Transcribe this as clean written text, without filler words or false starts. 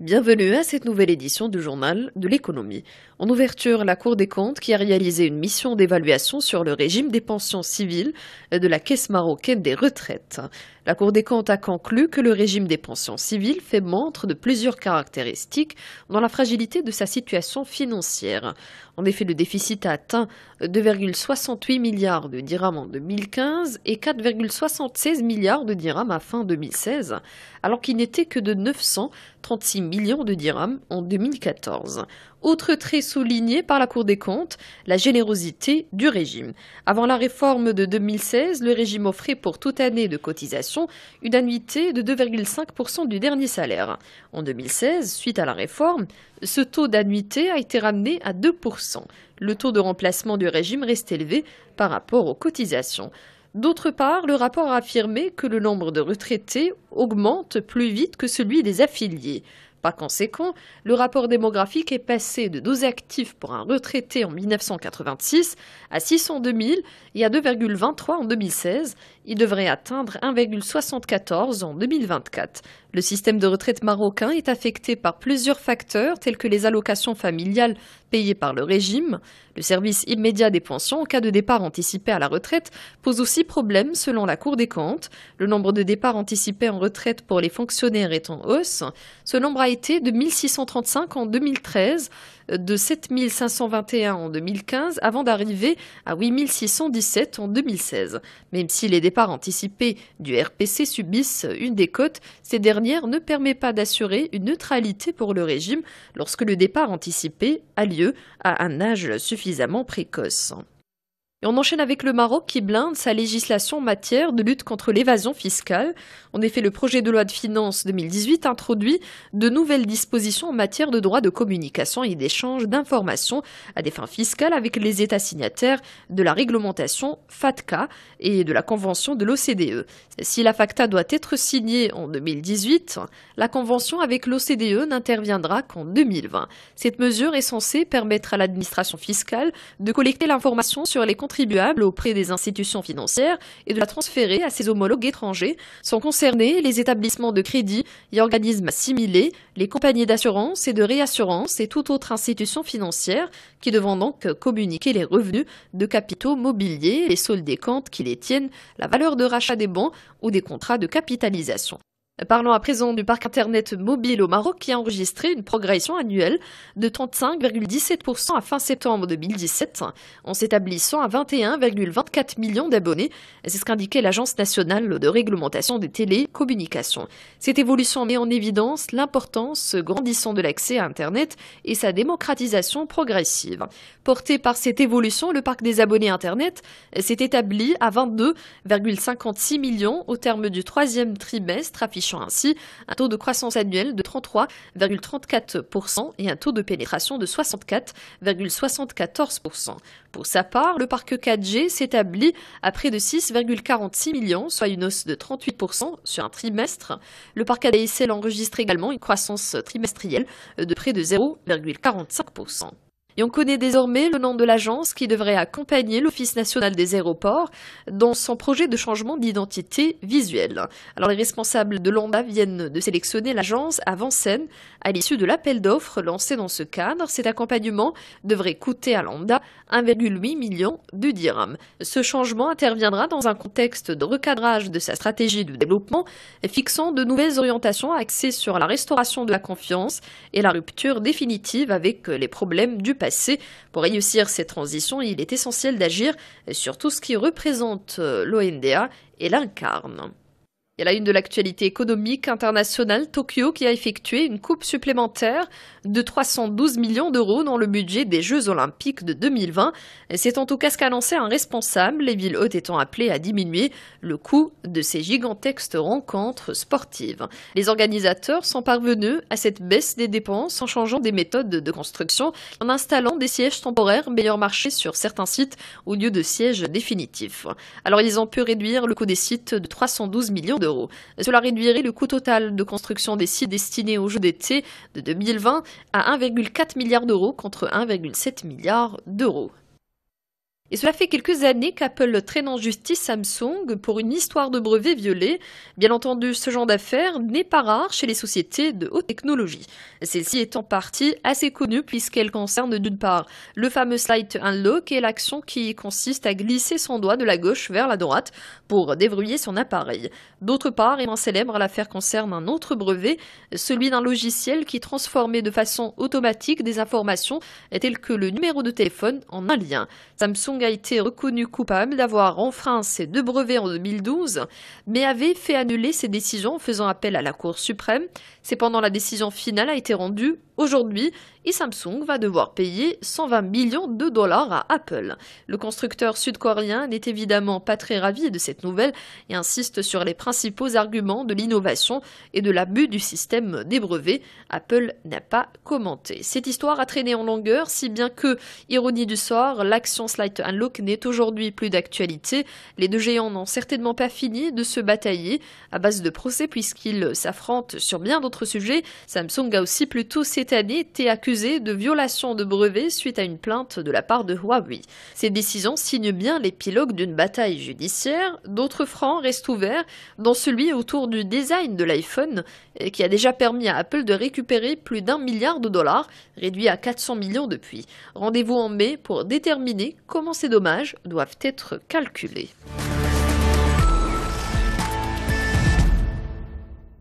Bienvenue à cette nouvelle édition du journal de l'économie. En ouverture, la Cour des comptes qui a réalisé une mission d'évaluation sur le régime des pensions civiles de la Caisse marocaine des retraites. La Cour des comptes a conclu que le régime des pensions civiles fait montre de plusieurs caractéristiques dans la fragilité de sa situation financière. En effet, le déficit a atteint 2,68 milliards de dirhams en 2015 et 4,76 milliards de dirhams à fin 2016, alors qu'il n'était que de 936 millions de dirhams en 2014. Autre trait souligné par la Cour des comptes, la générosité du régime. Avant la réforme de 2016, le régime offrait pour toute année de cotisation une annuité de 2,5% du dernier salaire. En 2016, suite à la réforme, ce taux d'annuité a été ramené à 2%. Le taux de remplacement du régime reste élevé par rapport aux cotisations. D'autre part, le rapport a affirmé que le nombre de retraités augmente plus vite que celui des affiliés. Par conséquent, le rapport démographique est passé de 12 actifs pour un retraité en 1986 à 602 000 et à 2,23 en 2016. Il devrait atteindre 1,74 en 2024. Le système de retraite marocain est affecté par plusieurs facteurs tels que les allocations familiales payées par le régime. Le service immédiat des pensions en cas de départ anticipé à la retraite pose aussi problème selon la Cour des comptes. Le nombre de départs anticipés en retraite pour les fonctionnaires est en hausse. Ce nombre a été de 1635 en 2013, de 7521 en 2015, avant d'arriver à 8617 en 2016. Même si les départs anticipés du RPC subissent une décote, ces dernières ne permettent pas d'assurer une neutralité pour le régime lorsque le départ anticipé a lieu à un âge suffisamment précoce. Et on enchaîne avec le Maroc qui blinde sa législation en matière de lutte contre l'évasion fiscale. En effet, le projet de loi de finances 2018 introduit de nouvelles dispositions en matière de droit de communication et d'échange d'informations à des fins fiscales avec les États signataires de la réglementation FATCA et de la convention de l'OCDE. Si la FATCA doit être signée en 2018, la convention avec l'OCDE n'interviendra qu'en 2020. Cette mesure est censée permettre à l'administration fiscale de collecter l'information sur les contribuables auprès des institutions financières et de la transférer à ses homologues étrangers. Sont concernés les établissements de crédit et organismes assimilés, les compagnies d'assurance et de réassurance et toute autre institution financière qui devront donc communiquer les revenus de capitaux mobiliers, les soldes des comptes qui les tiennent, la valeur de rachat des bons ou des contrats de capitalisation. Parlons à présent du parc Internet mobile au Maroc qui a enregistré une progression annuelle de 35,17% à fin septembre 2017 en s'établissant à 21,24 millions d'abonnés. C'est ce qu'indiquait l'Agence nationale de réglementation des télécommunications. Cette évolution met en évidence l'importance grandissante de l'accès à Internet et sa démocratisation progressive. Porté par cette évolution, le parc des abonnés Internet s'est établi à 22,56 millions au terme du troisième trimestre, affichant ainsi un taux de croissance annuel de 33,34% et un taux de pénétration de 64,74%. Pour sa part, le parc 4G s'établit à près de 6,46 millions, soit une hausse de 38% sur un trimestre. Le parc ADSL enregistre également une croissance trimestrielle de près de 0,45%. Et on connaît désormais le nom de l'agence qui devrait accompagner l'Office national des aéroports dans son projet de changement d'identité visuelle. Alors les responsables de l'ONDA viennent de sélectionner l'agence à Vincennes à l'issue de l'appel d'offres lancé dans ce cadre. Cet accompagnement devrait coûter à l'ONDA 1,8 million de dirhams. Ce changement interviendra dans un contexte de recadrage de sa stratégie de développement, fixant de nouvelles orientations axées sur la restauration de la confiance et la rupture définitive avec les problèmes du passé. Pour réussir cette transition, il est essentiel d'agir sur tout ce qui représente l'ONDA et l'incarne. Et à la une de l'actualité économique internationale, Tokyo qui a effectué une coupe supplémentaire de 312 millions d'euros dans le budget des Jeux Olympiques de 2020. C'est en tout cas ce qu'a annoncé un responsable, les villes hôtes étant appelées à diminuer le coût de ces gigantesques rencontres sportives. Les organisateurs sont parvenus à cette baisse des dépenses en changeant des méthodes de construction, en installant des sièges temporaires meilleur marché sur certains sites au lieu de sièges définitifs. Alors ils ont pu réduire le coût des sites de 312 millions d'euros. Cela réduirait le coût total de construction des sites destinés aux Jeux d'été de 2020 à 1,4 milliard d'euros contre 1,7 milliard d'euros. Et cela fait quelques années qu'Apple traîne en justice Samsung pour une histoire de brevet violé. Bien entendu, ce genre d'affaire n'est pas rare chez les sociétés de haute technologie. Celle-ci est en partie assez connue puisqu'elle concerne d'une part le fameux Slide Unlock et l'action qui consiste à glisser son doigt de la gauche vers la droite pour déverrouiller son appareil. D'autre part, et moins célèbre, l'affaire concerne un autre brevet, celui d'un logiciel qui transformait de façon automatique des informations telles que le numéro de téléphone en un lien. Samsung a été reconnu coupable d'avoir enfreint ces deux brevets en 2012, mais avait fait annuler ses décisions en faisant appel à la Cour suprême. Cependant, la décision finale a été rendue aujourd'hui et Samsung va devoir payer 120 millions de dollars à Apple. Le constructeur sud-coréen n'est évidemment pas très ravi de cette nouvelle et insiste sur les principaux arguments de l'innovation et de l'abus du système des brevets. Apple n'a pas commenté. Cette histoire a traîné en longueur, si bien que, ironie du sort, l'action Slide Unlock n'est aujourd'hui plus d'actualité. Les deux géants n'ont certainement pas fini de se batailler à base de procès puisqu'ils s'affrontent sur bien d'autres sujets. Samsung a aussi plutôt cette année été accusé de violation de brevets suite à une plainte de la part de Huawei. Ces décisions signent bien l'épilogue d'une bataille judiciaire. D'autres fronts restent ouverts, dont celui autour du design de l'iPhone, qui a déjà permis à Apple de récupérer plus d'1 milliard de dollars, réduit à 400 millions depuis. Rendez-vous en mai pour déterminer comment ces dommages doivent être calculés.